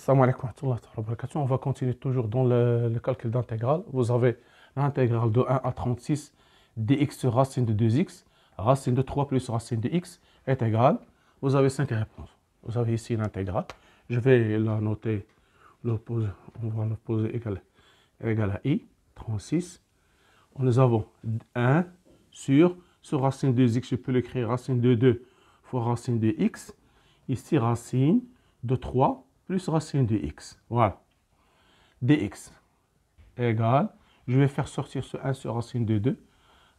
Salam alaikum wa rahmatullahi wa barakatuh. On va continuer toujours dans le calcul d'intégrale. Vous avez l'intégrale de 1 à 36 dx sur racine de 2x, racine de 3 plus racine de x est égale. Vous avez 5 réponses. Vous avez ici l'intégrale. Je vais la noter, on va l'opposer égal à i, 36. Nous avons 1 sur racine de x, je peux l'écrire racine de 2 fois racine de x. Ici, racine de 3 plus racine de x. Voilà. dx égale, je vais faire sortir ce 1 sur racine de 2.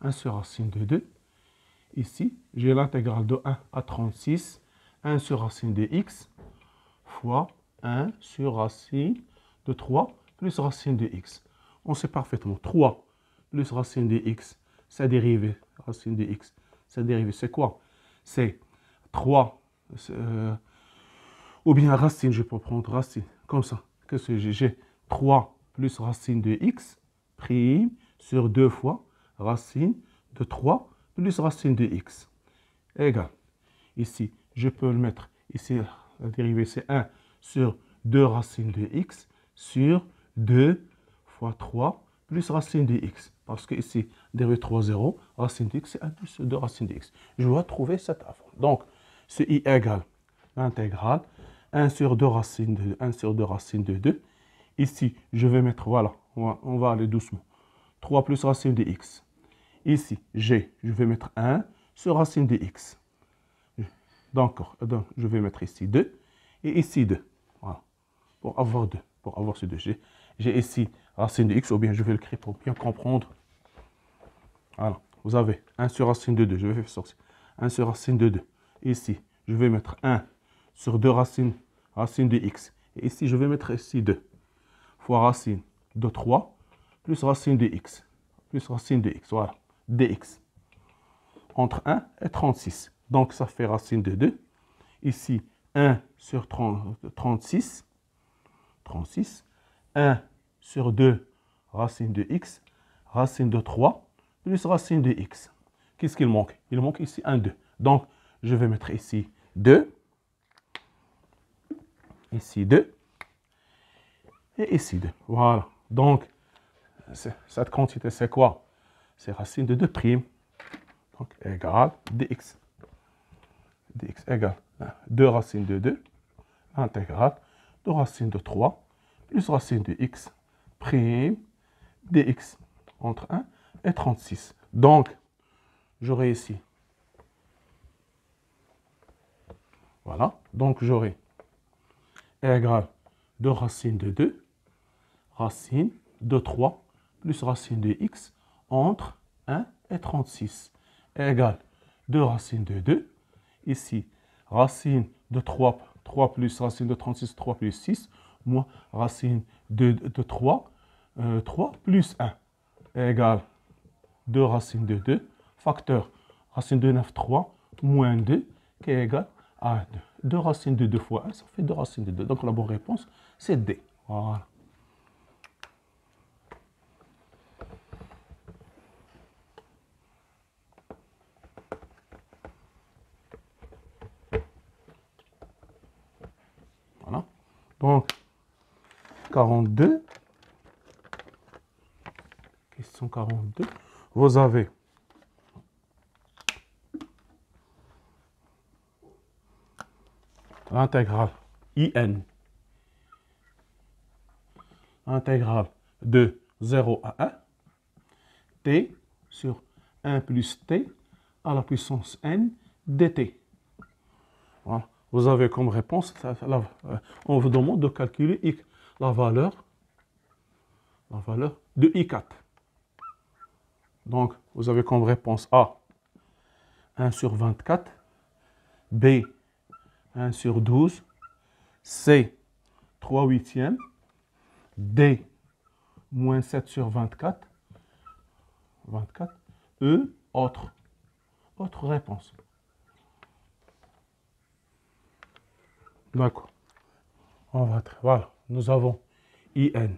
1 sur racine de 2. Ici, j'ai l'intégrale de 1 à 36. 1 sur racine de x fois 1 sur racine de 3 plus racine de x. On sait parfaitement. 3 plus racine de x, sa dérivée, racine de x, sa dérivée, c'est quoi? C'est 3, ou bien racine, je peux prendre racine, comme ça. Qu'est-ce que j'ai? 3 plus racine de x, prime, sur 2 fois racine de 3 plus racine de x, égale. Ici, je peux le mettre, ici, la dérivée, c'est 1 sur 2 racines de x, sur 2 fois 3 plus racine de x. Parce que ici, dérivée 3, 0, racine de x, c'est 1 plus 2 racine de x. Je dois trouver cette forme. Donc, c'est i égale l'intégrale 1 sur 2 racine de 1 sur 2 racine de 2. Ici, je vais mettre, voilà, on va aller doucement. 3 plus racine de x. Ici, je vais mettre 1 sur racine de x. D'accord, donc je vais mettre ici 2 et ici 2. Voilà, pour avoir 2, pour avoir ce 2. J'ai ici racine de x, ou bien je vais le créer pour bien comprendre. Voilà, vous avez 1 sur racine de 2, je vais faire sortir 1 sur racine de 2. Ici, je vais mettre 1 sur 2 racine de x. Et ici, je vais mettre ici 2 fois racine de 3 plus racine de x. Plus racine de x, voilà, dx. Entre 1 et 36. Donc, ça fait racine de 2. Ici, 1 sur 36. 1 sur 2 racine de x. Racine de 3 plus racine de x. Qu'est-ce qu'il manque? Il manque ici un 2. Donc, je vais mettre ici 2. Ici 2. Et ici 2. Voilà. Donc, cette quantité, c'est quoi? C'est racine de 2 prime. Donc, égale dx. dx égale 2 racine de 2, intégrale de racine de 3, plus racine de x, prime dx, entre 1 et 36. Donc, j'aurai ici, voilà, donc j'aurai égale de racine de 2, racine de 3, plus racine de x, entre 1 et 36, égale de racine de 2, ici, racine de 3 plus racine de 36, 3 plus 6, moins racine de 3, 3 plus 1, égale 2 racine de 2, facteur racine de 9, 3, moins 2, qui est égal à 2. 2 racines de 2 fois 1, ça fait 2 racines de 2. Donc la bonne réponse, c'est D. Voilà. Voilà. Donc, 42. Question 42. Vous avez l'intégrale IN. Intégrale de 0 à 1. T sur 1 plus T à la puissance N dt. Voilà. Vous avez comme réponse, on vous demande de calculer la valeur de I4. Donc, vous avez comme réponse A, 1 sur 24, B, 1 sur 12, C, 3 huitièmes, D, moins 7 sur 24, E, autre réponse. D'accord. Voilà, nous avons IN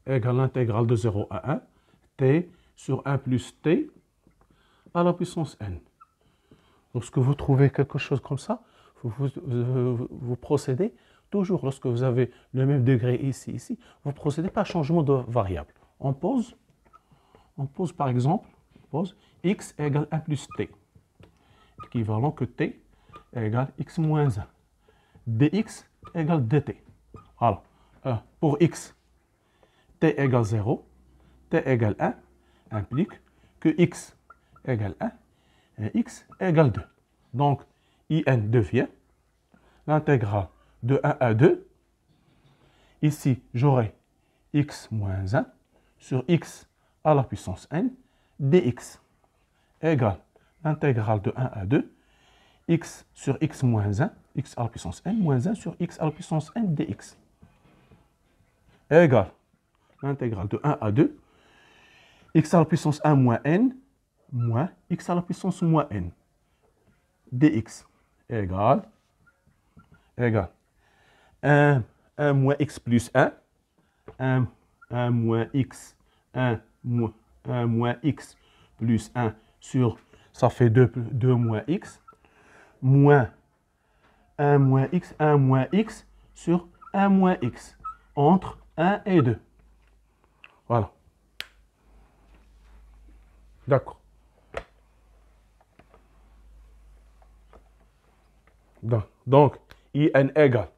égale l'intégrale de 0 à 1, T sur 1 plus T à la puissance N. Lorsque vous trouvez quelque chose comme ça, vous procédez toujours lorsque vous avez le même degré ici, vous ne procédez pas à changement de variable. On pose par exemple, x égale 1 plus t, équivalent que t égale x moins 1. dx égale dt. Alors, pour x, t égale 0, t égale 1, implique que x égale 1 et x égale 2. Donc, in devient l'intégrale de 1 à 2. Ici, j'aurai x moins 1 sur x à la puissance n dx égale l'intégrale de 1 à 2 x sur x moins 1, x à la puissance n, moins 1 sur x à la puissance n dx égale l'intégrale de 1 à 2 x à la puissance 1 moins n moins x à la puissance moins n dx égale 1 moins x plus 1, 1 moins x, 1 moins x plus 1 sur, ça fait 2 moins x, moins 1 moins x sur 1 moins x, entre 1 et 2. Voilà. D'accord. Donc, in égale,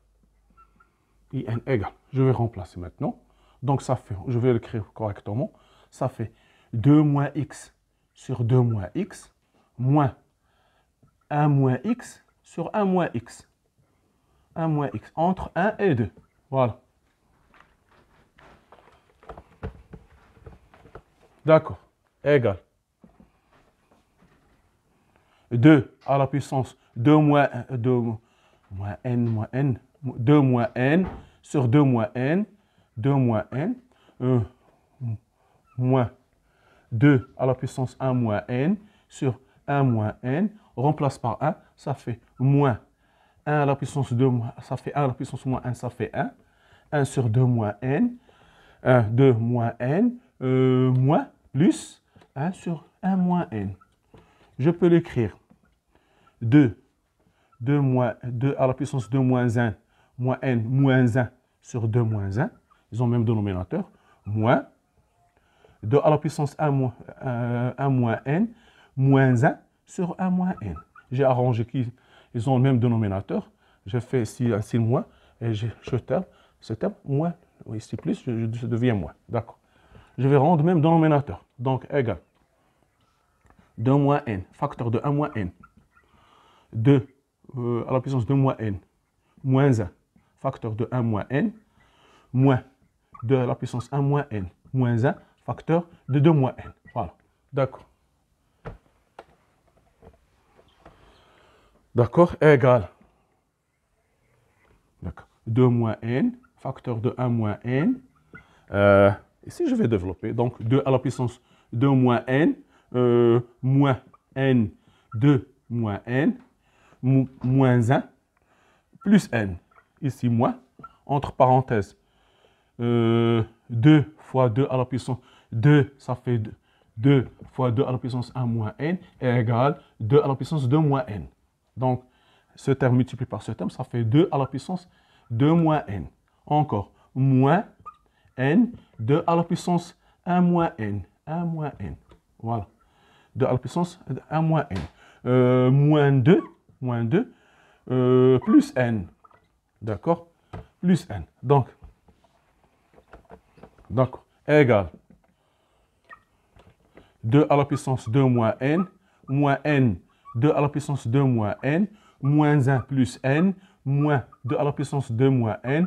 je vais remplacer maintenant. Donc, ça fait, je vais l'écrire correctement, ça fait 2 moins x sur 2 moins x, moins 1 moins x sur 1 moins x. 1 moins x, entre 1 et 2. Voilà. D'accord. Égal. 2 à la puissance 2 moins n, 2 moins n sur 2 moins n, 2 moins n, moins 2 à la puissance 1 moins n sur 1 moins n, on remplace par 1, ça fait moins 1 à la puissance 2, ça fait 1 à la puissance moins 1, ça fait 1, 1 sur 2 moins n, 1, 2 moins n, moins plus 1 sur 1 moins n. Je peux l'écrire 2 à la puissance 2 moins 1, moins n, moins 1 sur 2 moins 1, ils ont le même dénominateur, moins 2 à la puissance 1 moins n, moins 1 sur 1 moins n. J'ai arrangé qu'ils ont le même dénominateur, je fais ici un signe moins, et je terme, ce terme, moins, ici plus, je deviens moins, d'accord. Je vais rendre le même dénominateur, donc égal 2 moins n, facteur de 1 moins n, 2 à la puissance 2 moins n, moins 1, facteur de 1 moins n, moins 2 à la puissance 1 moins n, moins 1, facteur de 2 moins n. Voilà, d'accord. D'accord, égal. 2 moins n, facteur de 1 moins n. Ici, je vais développer. Donc, 2 à la puissance 2 moins n, moins n, 2 moins n, moins 1, plus n. Ici, moins, entre parenthèses, 2 fois 2 à la puissance 2, ça fait 2 fois 2 à la puissance 1 moins n, égale 2 à la puissance 2 moins n. Donc, ce terme multiplié par ce terme, ça fait 2 à la puissance 2 moins n. Encore, moins n, 2 à la puissance 1 moins n. 1 moins n. Voilà. 2 à la puissance 1 moins n. Moins 2, plus n. D'accord? Plus n. Donc, d'accord, égale 2 à la puissance 2 moins n, 2 à la puissance 2 moins n, moins 1 plus n, moins 2 à la puissance 2 moins n,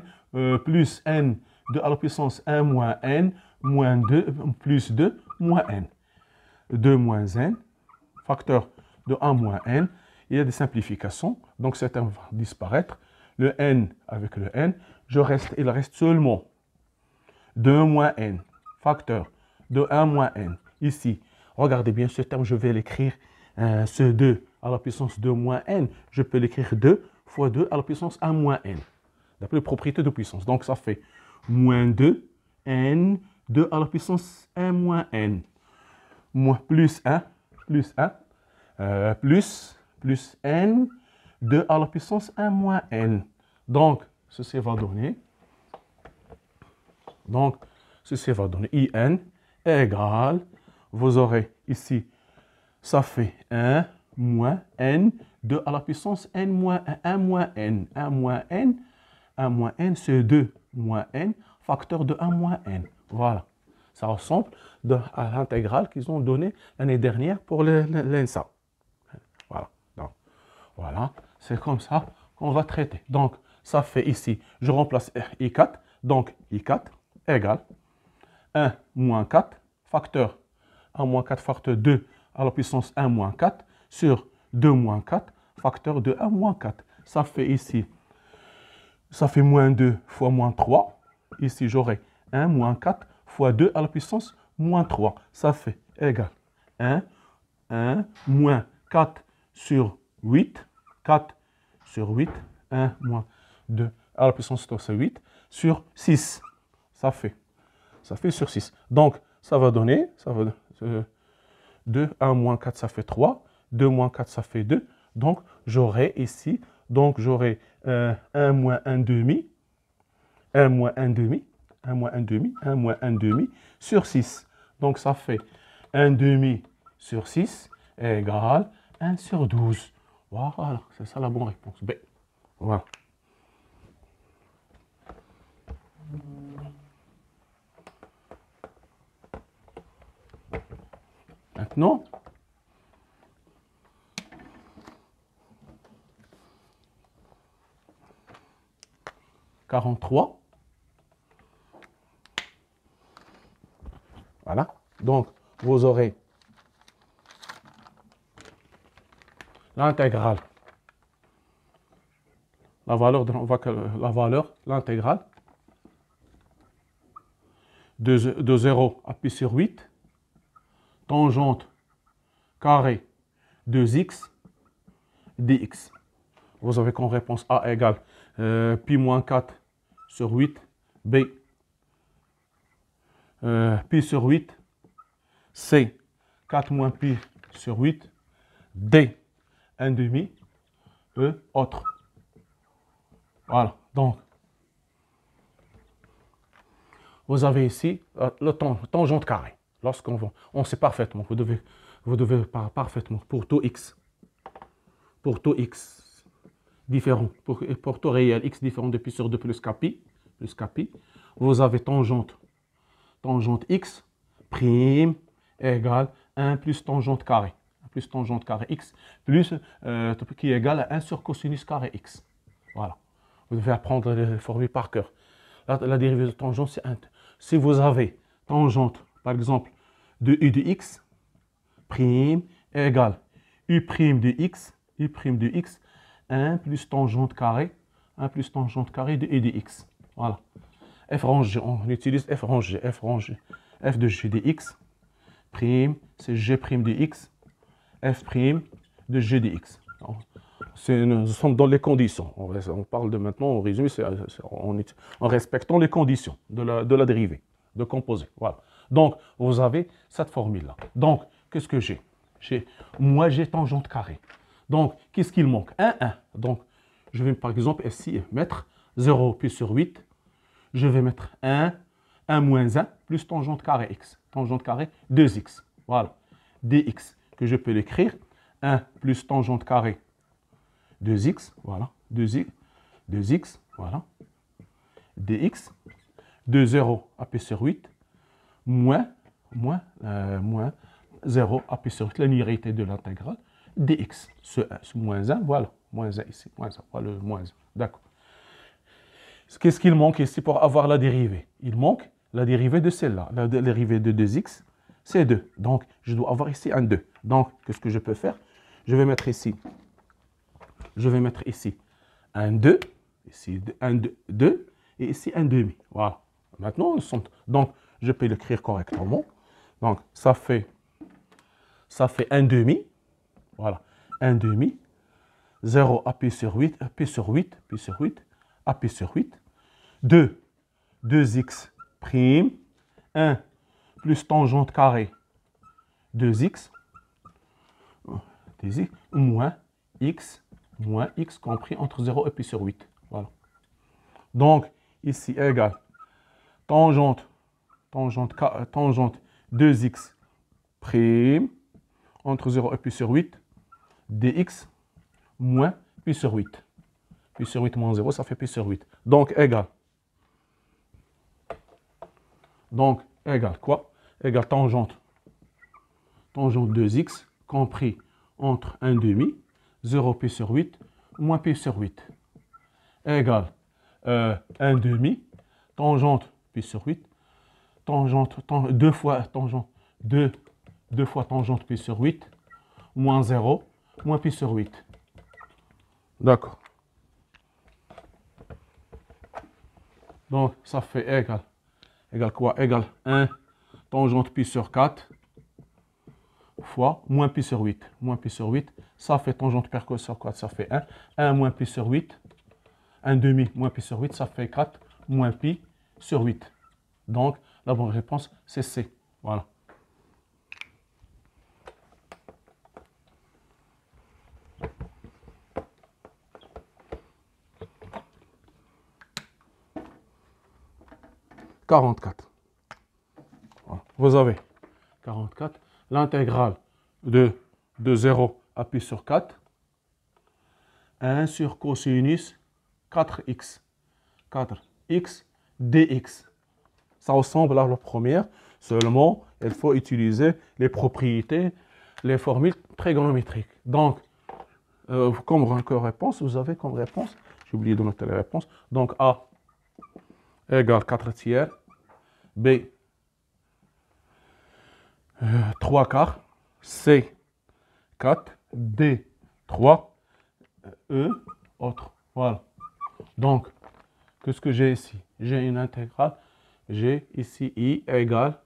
plus n, 2 à la puissance 1 moins n, moins 2, plus 2, moins n. 2 moins n, facteur de 1 moins n, il y a des simplifications, donc ce terme va disparaître. Le n avec le n, il reste seulement 2 moins n, facteur de 1 moins n. Ici, regardez bien ce terme, je vais l'écrire, ce 2 à la puissance 2 moins n, je peux l'écrire 2 fois 2 à la puissance 1 moins n, d'après les propriétés de puissance. Donc, ça fait moins 2 n, 2 à la puissance 1 moins n, moins plus 1, plus n, 2 à la puissance 1 moins n. Donc, ceci va donner, donc, ceci va donner IN égale, vous aurez ici, ça fait 1 moins N, 2 à la puissance N moins 1 moins N, 1 moins N, 1 moins N, c'est 2 moins N, facteur de 1 moins N. Voilà. Ça ressemble à l'intégrale qu'ils ont donnée l'année dernière pour l'ENSA. Voilà. Donc, voilà. C'est comme ça qu'on va traiter. Donc, ça fait ici, je remplace I4. Donc, I4 égale 1 moins 4, facteur 1 moins 4, facteur 2 à la puissance 1 moins 4, sur 2 moins 4, facteur de 1 moins 4. Ça fait ici, ça fait moins 2 fois moins 3. Ici, j'aurai 1 moins 4 fois 2 à la puissance moins 3. Ça fait égal 1 moins 4 sur 8. 4 sur 8. 1 moins 2 à la puissance 3, c'est 8. Sur 6. Ça fait sur 6. Donc, ça va donner 2. 1 moins 4, ça fait 3. 2 moins 4, ça fait 2. Donc, j'aurai ici, donc j'aurai 1 moins 1 demi. 1 moins 1 demi. 1 moins 1 demi. 1 moins 1 demi sur 6. Donc, ça fait 1 demi sur 6 égale 1 sur 12. Voilà, c'est ça la bonne réponse. B. Voilà. Maintenant, « 43 ». Voilà. Donc, vous aurez l'intégrale. La valeur, l'intégrale de 0 à pi sur 8, tangente carré 2x dx. Vous avez comme réponse A égale pi moins 4 sur 8, B pi sur 8, C 4 moins pi sur 8, D 1 demi, E autre. Voilà, donc vous avez ici le tangente carré. On sait parfaitement, vous devez parfaitement pour tout x différent, pour tout réel x différent de pi sur 2 plus kpi, vous avez tangente x prime égale 1 plus tangente carré. Plus tangente carré x plus qui est égal à 1 sur cosinus carré x. Voilà. Vous devez apprendre les formules par cœur. La dérivée de tangente, c'est 1. Si vous avez tangente, par exemple, de u de x, prime égale u prime de x, 1 plus tangente carré, de u de x. Voilà. F rangé, on utilise F rangé, f de g de x, prime, c'est g prime de x, f prime de g de x. Nous sommes dans les conditions. On parle de maintenant, on résume, en respectant les conditions de la dérivée, de composé. Voilà. Donc, vous avez cette formule-là. Donc, qu'est-ce que j'ai? Moi, j'ai tangente carrée. Donc, qu'est-ce qu'il manque? 1. Donc, je vais par exemple ici mettre 0 pi sur 8. Je vais mettre 1 moins 1 plus tangente carré x. Tangente carré 2x. Voilà. dx, que je peux l'écrire. 1 plus tangente carré 2x, voilà, 2x, voilà, dx, de 0 à pi sur 8, moins 0 à pi sur 8, la linéarité de l'intégrale, dx, ce moins 1, voilà, moins 1 ici, moins 1, voilà le moins 1, d'accord. Qu'est-ce qu'il manque ici pour avoir la dérivée? Il manque la dérivée de celle-là, la dérivée de 2x, c'est 2, donc je dois avoir ici un 2. Donc, qu'est-ce que je peux faire? Je vais mettre ici un 2, ici un 2, et ici un demi. Voilà. Maintenant, donc, je peux l'écrire correctement. Donc, ça fait un demi. Voilà. Un demi. 0 à pi sur 8, à pi sur 8, à pi sur 8. 2x prime. 1 plus tangente carré 2x. Moins x compris entre 0 et pi sur 8. Voilà. Donc, ici, égale tangente 2x prime entre 0 et pi sur 8 dx moins pi sur 8. Pi sur 8 moins 0, ça fait pi sur 8. Donc, égale quoi? Égale tangente 2x compris entre 1 demi, 0 pi sur 8, moins pi sur 8. Égale 1 demi, tangente pi sur 8, deux fois tangente pi sur 8, moins 0, moins pi sur 8. D'accord. Donc, ça fait égal quoi? Égal 1 tangente pi sur 4 fois moins pi sur 8. Moins pi sur 8, ça fait tangente pi sur 4, ça fait 1. 1 moins pi sur 8, 1 demi moins pi sur 8, ça fait 4 moins pi sur 8. Donc, la bonne réponse, c'est C. Voilà. « 44. Voilà. Vous avez 44. L'intégrale de 0 à pi sur 4. 1 sur cosinus 4x. 4x dx. Ça ressemble à la première, seulement il faut utiliser les propriétés, les formules trigonométriques. Donc, comme réponse, vous avez comme réponse, j'ai oublié de noter les réponses, donc A égale 4 tiers, B 3 quarts, C 4, D 3, E autre. Voilà. Donc, qu'est-ce que j'ai ici? J'ai une intégrale. J'ai ici I égale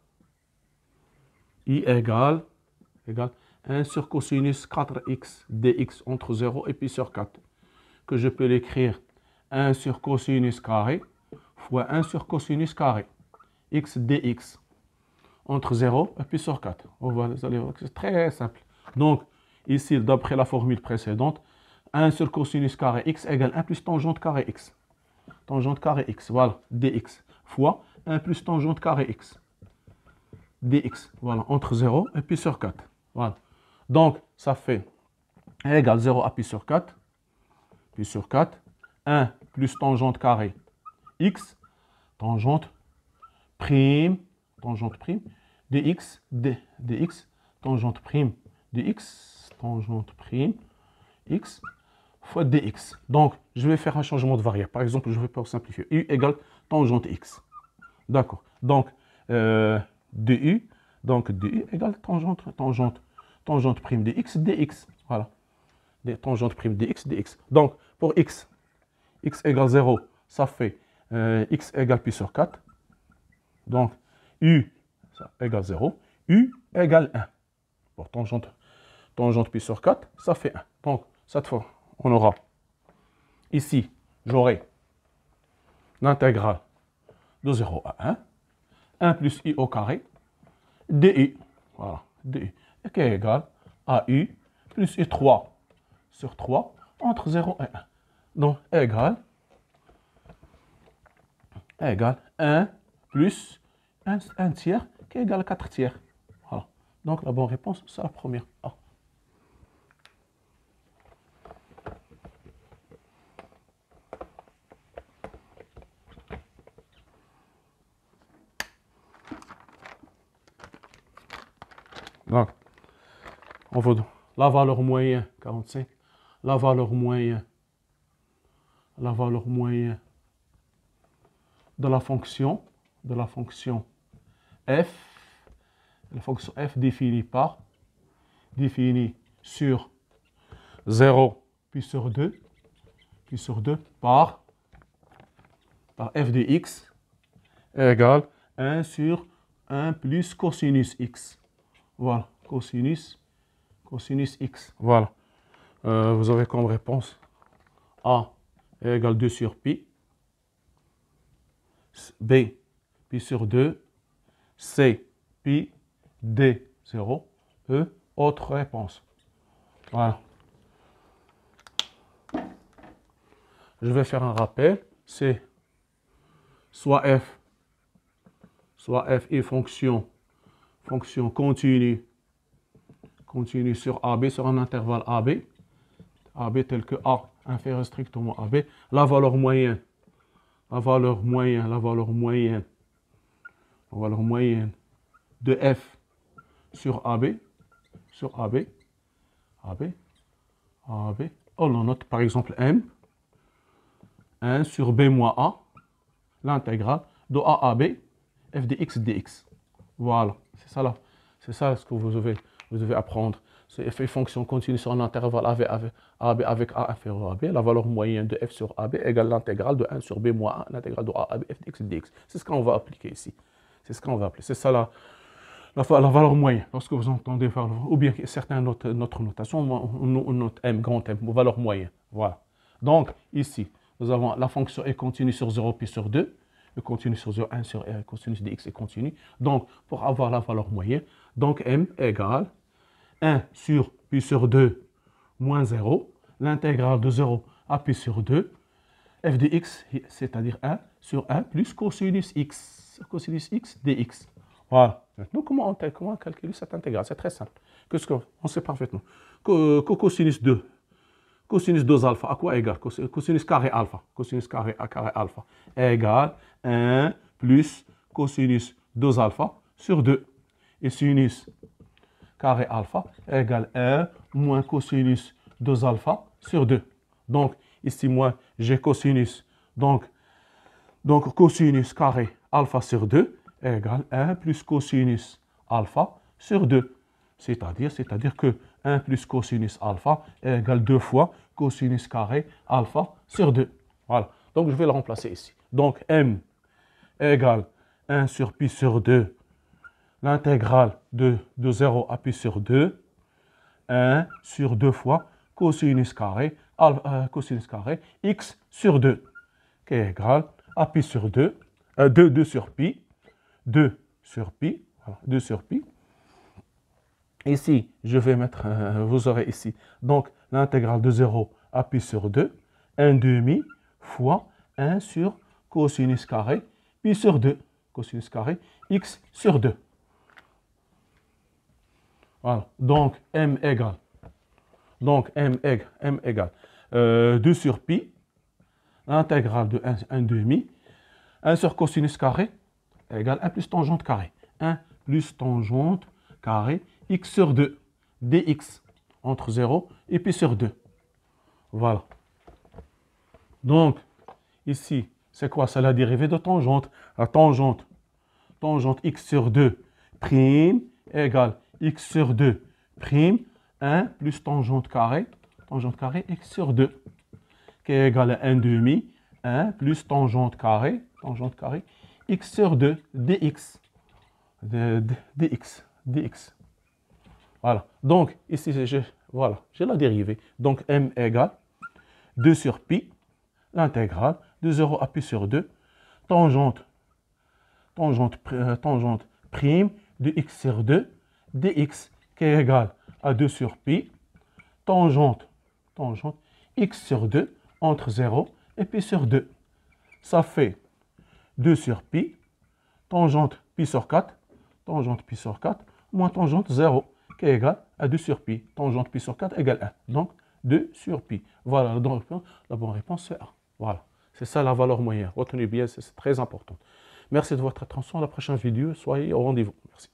1 sur cosinus 4x dx entre 0 et pi sur 4. Que je peux l'écrire 1 sur cosinus carré fois 1 sur cosinus carré x dx entre 0 et pi sur 4. Vous allez voir que c'est très simple. Donc, ici, d'après la formule précédente, 1 sur cosinus carré x égale 1 plus tangente carré x. Tangente carré x, voilà, dx, fois 1 plus tangente carré x. dx, voilà, entre 0 et pi sur 4. Voilà. Donc, ça fait égale 0 à pi sur 4. Pi sur 4. 1 plus tangente carré x, tangente prime, dx, dx, tangente prime x fois dx. Donc, je vais faire un changement de variable. Par exemple, je vais pas simplifier. U égale tangente x. D'accord. Donc, du, égale tangente prime dx, dx. Voilà. Tangente prime dx, dx. Donc, pour x égale 0, ça fait x égale pi sur 4. Donc, u ça égale 0. U égale 1. Pour tangente pi sur 4, ça fait 1. Donc, cette fois, on aura ici, j'aurai l'intégrale de 0 à 1. 1 plus i au carré, du. Voilà, du. Et qui est égal à u plus i3 sur 3 entre 0 et 1. Donc, égale 1 plus 1 tiers qui est égal à 4 tiers. Voilà. Donc, la bonne réponse, c'est la première A. Donc, on veut la valeur moyenne 45, la valeur moyenne de la fonction f, la fonction f définie sur 0 puis sur 2 par f de x égale 1 sur 1 plus cosinus x. Voilà, cosinus x. Voilà. Vous avez comme réponse A égale 2 sur pi. B, pi sur 2. C, pi. D, 0. E, autre réponse. Voilà. Je vais faire un rappel. C'est soit f est fonction continue sur AB, sur un intervalle AB tel que A inférieur strictement à B, la valeur moyenne de f sur AB, on note par exemple M, 1 sur B moins A, l'intégrale de A à B, f de x dx. Voilà, c'est ça ce que vous devez apprendre. C'est f est fonction continue sur un intervalle AB avec A inférieur à B. La valeur moyenne de f sur AB égale l'intégrale de 1 sur B moins A, l'intégrale de A à B, f de x dx. C'est ce qu'on va appliquer ici. C'est ce qu'on va appeler. C'est ça la valeur moyenne. Lorsque vous entendez ou bien certaines notre notation, on note M, grand M, valeur moyenne. Voilà. Donc, ici, nous avons la fonction est continue sur 0 puis sur 2. Et continue sur 0, 1 sur R, cosinus de x est continu. Donc, pour avoir la valeur moyenne, donc M égale 1 sur pi sur 2 moins 0, l'intégrale de 0 à pi sur 2, f de x, c'est-à-dire 1 sur 1 plus cosinus x dx. Voilà. Maintenant, comment on calcule cette intégrale? C'est très simple. Qu'est-ce qu'on sait parfaitement? Cosinus 2. Cosinus 2 alpha, à quoi égale? Cosinus carré alpha. Cosinus carré alpha égale 1 plus cosinus 2 alpha sur 2. Et sinus carré alpha égale 1 moins cosinus 2 alpha sur 2. Donc, ici, moi, j'ai cosinus. Donc, cosinus carré alpha sur 2 égale 1 plus cosinus alpha sur 2. C'est-à-dire que 1 plus cosinus alpha égale 2 fois cosinus carré alpha sur 2. Voilà. Donc, je vais le remplacer ici. Donc, M égale 1 sur pi sur 2, l'intégrale de 0 à pi sur 2, 1 sur 2 fois cosinus carré x sur 2, qui est égal à pi sur 2, 2 sur pi, voilà, 2 sur pi. Ici, je vais mettre, vous aurez ici, donc l'intégrale de 0 à pi sur 2, 1 demi fois 1 sur cosinus carré pi sur 2, cosinus carré x sur 2. Voilà, donc M égale 2 sur pi, l'intégrale de 1 demi, 1 sur cosinus carré égale 1 plus tangente carré. 1 plus tangente carré x sur 2, dx, entre 0 et pi sur 2. Voilà. Donc, ici, c'est quoi? C'est la dérivée de tangente. La tangente x sur 2 prime égale x sur 2 prime 1 plus tangente carré x sur 2, qui est égal à 1 demi, 1 plus tangente carré x sur 2 dx. dx. Voilà. Donc, ici, j'ai la dérivée. Donc, m égale 2 sur pi, l'intégrale de 0 à pi sur 2, tangente prime de x sur 2, dx, qui est égal à 2 sur pi, tangente x sur 2, entre 0 et pi sur 2. Ça fait 2 sur pi, tangente pi sur 4, moins tangente 0, qui est égal à 2 sur pi. Tangente pi sur 4 égale 1. Donc, 2 sur pi. Voilà, la bonne réponse, c'est A. Voilà, c'est ça la valeur moyenne. Retenez bien, c'est très important. Merci de votre attention. À la prochaine vidéo, soyez au rendez-vous. Merci.